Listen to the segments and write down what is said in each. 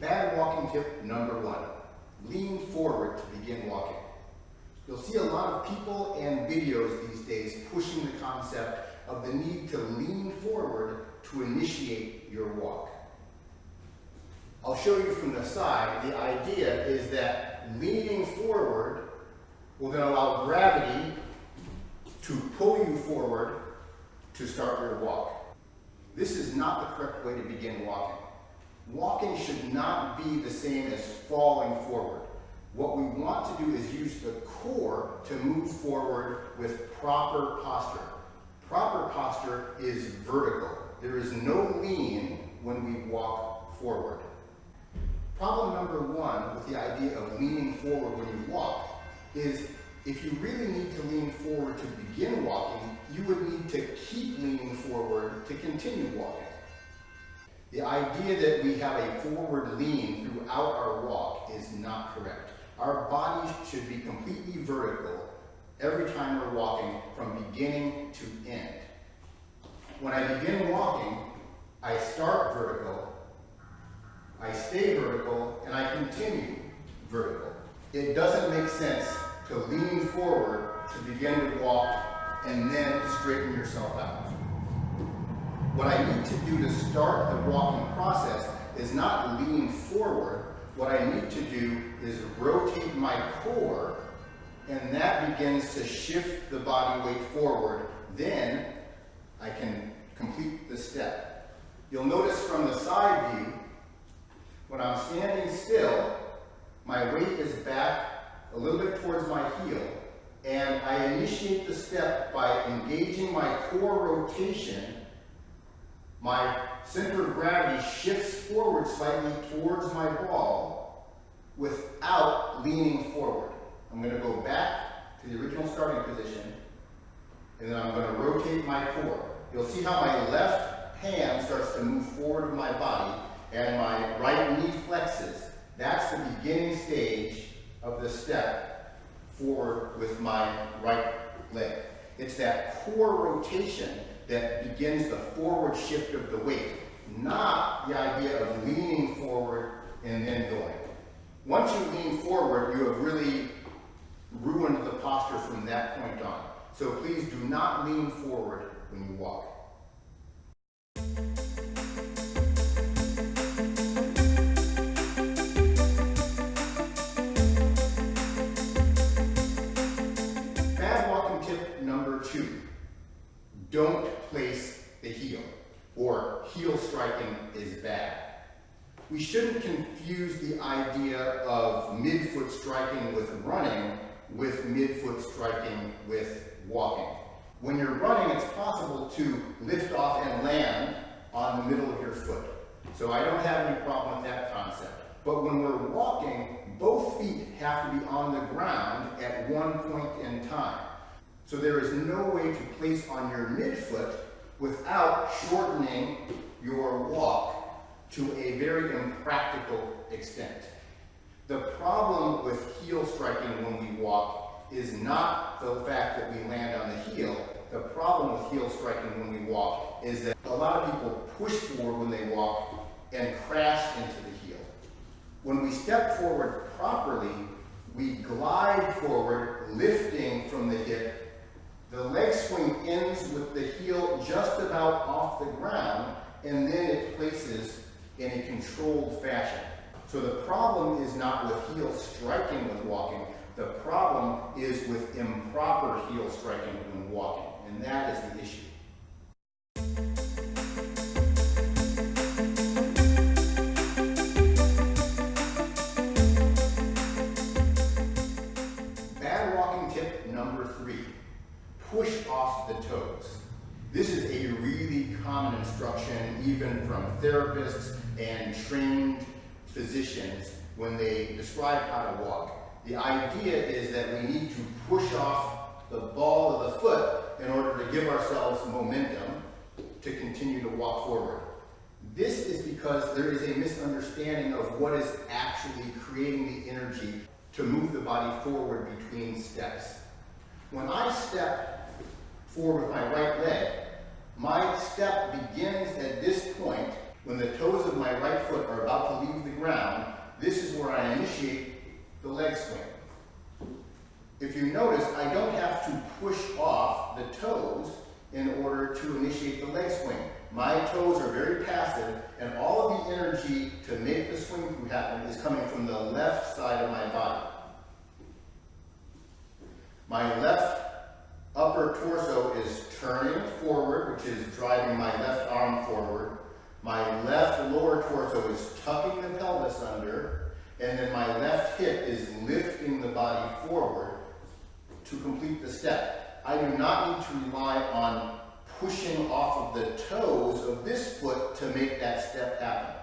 Bad walking tip number 1, lean forward to begin walking. You'll see a lot of people and videos these days pushing the concept of the need to lean forward to initiate your walk. I'll show you from the side. The idea is that leaning forward will then allow gravity to pull you forward to start your walk. This is not the correct way to begin walking. Walking should not be the same as falling forward. What we want to do is use the core to move forward with proper posture. Proper posture is vertical. There is no lean when we walk forward. Problem number 1 with the idea of leaning forward when you walk is if you really need to lean forward to begin walking, you would need to keep leaning forward to continue walking. The idea that we have a forward lean throughout our walk is not correct. Our bodies should be completely vertical every time we're walking from beginning to end. When I begin walking, I start vertical, I stay vertical, and I continue vertical. It doesn't make sense to lean forward to begin to walk and then straighten yourself out. What I need to do to start the walking process is not lean forward. What I need to do is rotate my core, and that begins to shift the body weight forward. Then I can complete the step. You'll notice from the side view, when I'm standing still, my weight is back a little bit towards my heel, and I initiate the step by engaging my core rotation. My center of gravity shifts forward slightly towards my ball without leaning forward. I'm going to go back to the original starting position, and then I'm going to rotate my core. You'll see how my left hand starts to move forward of my body, and my right knee flexes. That's the beginning stage of the step forward with my right leg. It's that core rotation that begins the forward shift of the weight, not the idea of leaning forward and then going. Once you lean forward, you have really ruined the posture from that point on. So please do not lean forward when you walk. Bad walking tip number 2. Don't place the heel, or heel striking is bad. We shouldn't confuse the idea of midfoot striking with running with midfoot striking with walking. When you're running, it's possible to lift off and land on the middle of your foot. So I don't have any problem with that concept. But when we're walking, both feet have to be on the ground at one point in time. So there is no way to place on your midfoot without shortening your walk to a very impractical extent. The problem with heel striking when we walk is not the fact that we land on the heel. The problem with heel striking when we walk is that a lot of people push forward when they walk and crash into the heel. When we step forward properly, we glide forward, lifting from the hip. The leg swing ends with the heel just about off the ground, and then it places in a controlled fashion. So the problem is not with heel striking with walking. The problem is with striking when walking, and that is the issue. Bad walking tip number 3, push off the toes. This is a really common instruction even from therapists and trained physicians when they describe how to walk. The idea is that we need to push off the ball of the foot in order to give ourselves momentum to continue to walk forward. This is because there is a misunderstanding of what is actually creating the energy to move the body forward between steps. When I step forward with my right leg, my step begins at this point when the toes of my right foot are about to leave the ground. This is where I initiate the leg swing. If you notice, I don't have to push off the toes in order to initiate the leg swing. My toes are very passive, and all of the energy to make the swing through happen is coming from the left side of my body. My left upper torso is turning forward, which is driving my left arm forward. My left lower torso is tucking the pelvis under, and then my left hip is lifting the body forward to complete the step. I do not need to rely on pushing off of the toes of this foot to make that step happen.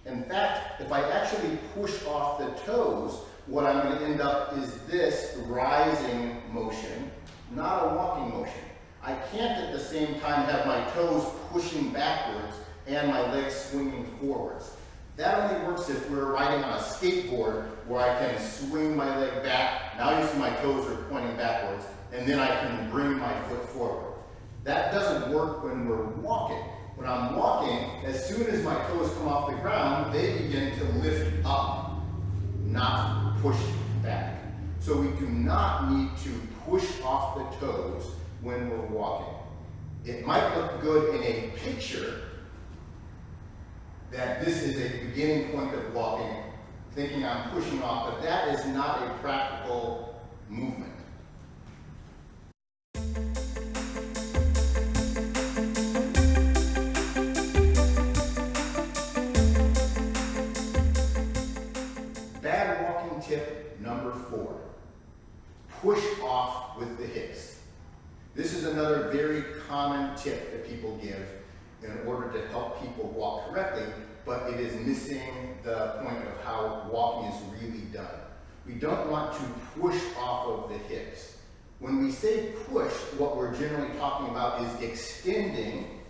In fact, if I actually push off the toes, what I'm going to end up is this rising motion, not a walking motion. I can't at the same time have my toes pushing backwards and my legs swinging forwards. That only works if we're riding on a skateboard where I can swing my leg back. Now you see my toes are pointing backwards, and then I can bring my foot forward. That doesn't work when we're walking. When I'm walking, as soon as my toes come off the ground, they begin to lift up, not push back. So we do not need to push off the toes when we're walking. It might look good in a picture that this is a beginning point of walking, thinking I'm pushing off, but that is not a practical movement. Bad walking tip number 4, push off with the hips. This is another very common tip that people give in order to help people walk correctly, but it is missing the point of how walking is really done. We don't want to push off of the hips. When we say push, what we're generally talking about is extending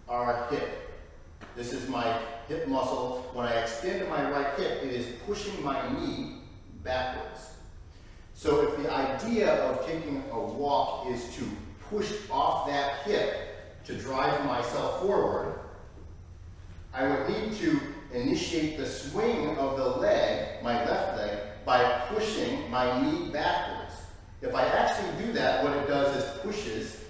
our hip. This is my hip muscle. When I extend my right hip, it is pushing my knee backwards. So if the idea of taking a walk is to push off that hip to drive myself forward, I would need to initiate the swing of the leg, my left leg, by pushing my knee backwards. If I actually do that, what it does is pushes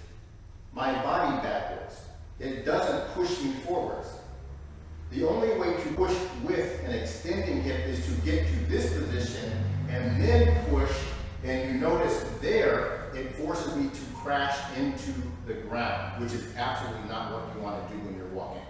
my body backwards. It doesn't push me forwards. The only way to push with an extending hip is to get to this position and then push, and you notice there, it forces me to crash into the ground, which is absolutely not what you want to do when you're walking.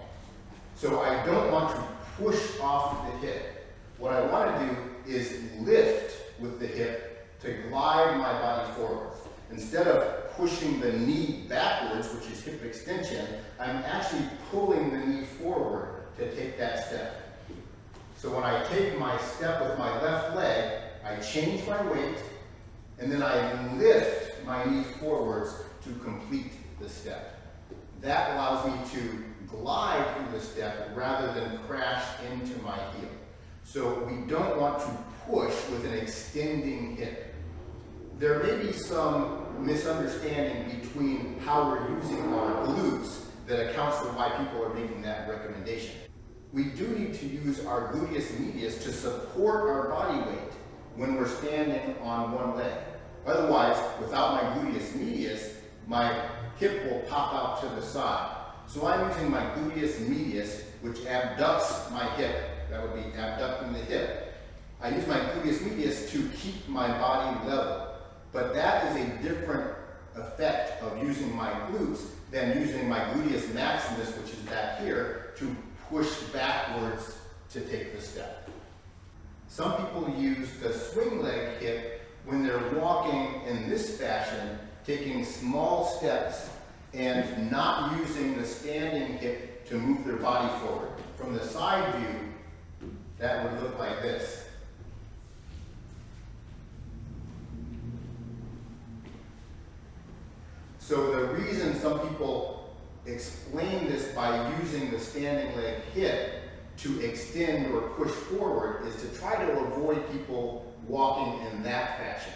So I don't want to push off the hip. What I want to do is lift with the hip to glide my body forwards. Instead of pushing the knee backwards, which is hip extension, I'm actually pulling the knee forward to take that step. So when I take my step with my left leg, I change my weight, and then I lift my knee forwards to complete the step. That allows me to glide through the step rather than crash into my heel. So we don't want to push with an extending hip. There may be some misunderstanding between how we're using our glutes that accounts for why people are making that recommendation. We do need to use our gluteus medius to support our body weight when we're standing on one leg. Otherwise, without my gluteus medius, my hip will pop out to the side. So I'm using my gluteus medius, which abducts my hip. That would be abducting the hip. I use my gluteus medius to keep my body level. But that is a different effect of using my glutes than using my gluteus maximus, which is back here, to push backwards to take the step. Some people use the swing leg hip when they're walking in this fashion, taking small steps and not using the standing hip to move their body forward. From the side view, that would look like this. So the reason some people explain this by using the standing leg hip to extend or push forward is to try to avoid people walking in that fashion.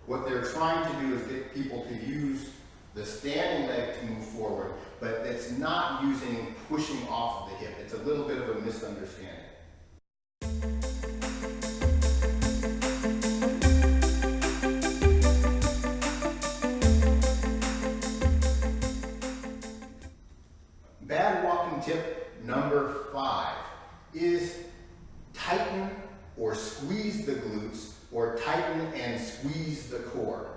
What they're trying to do is get people to use the standing leg to move forward, but it's not using pushing off of the hip. It's a little bit of a misunderstanding. Bad walking tip number 5 is tighten or squeeze the glutes, or tighten and squeeze the core.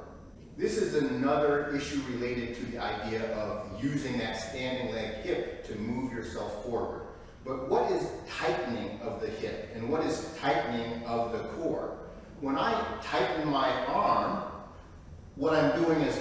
This is another issue related to the idea of using that standing leg hip to move yourself forward. But what is tightening of the hip and what is tightening of the core? When I tighten my arm, what I'm doing is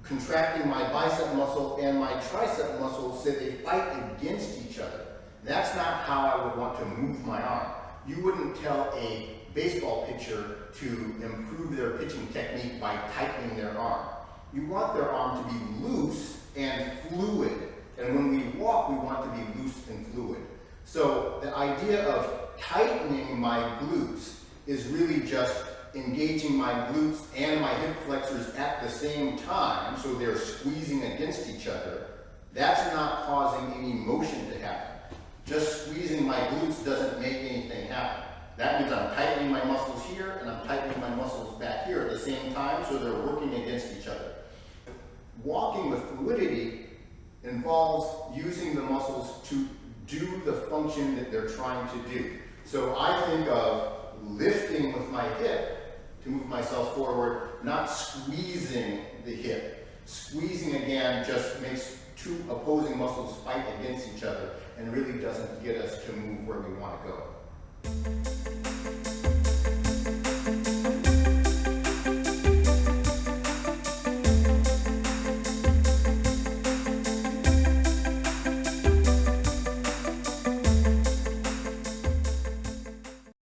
contracting my bicep muscle and my tricep muscle so they fight against each other. That's not how I would want to move my arm. You wouldn't tell a baseball pitcher to improve their pitching technique by tightening their arm. You want their arm to be loose and fluid. And when we walk, we want to be loose and fluid. So the idea of tightening my glutes is really just engaging my glutes and my hip flexors at the same time, so they're squeezing against each other. That's not causing any motion to happen. Just squeezing my glutes doesn't make anything happen. That means I'm tightening my muscles here and I'm tightening my muscles back here at the same time, so they're working against each other. Walking with fluidity involves using the muscles to do the function that they're trying to do. So I think of lifting with my hip to move myself forward, not squeezing the hip. Squeezing again just makes two opposing muscles fight against each other and really doesn't get us to move where we want to go.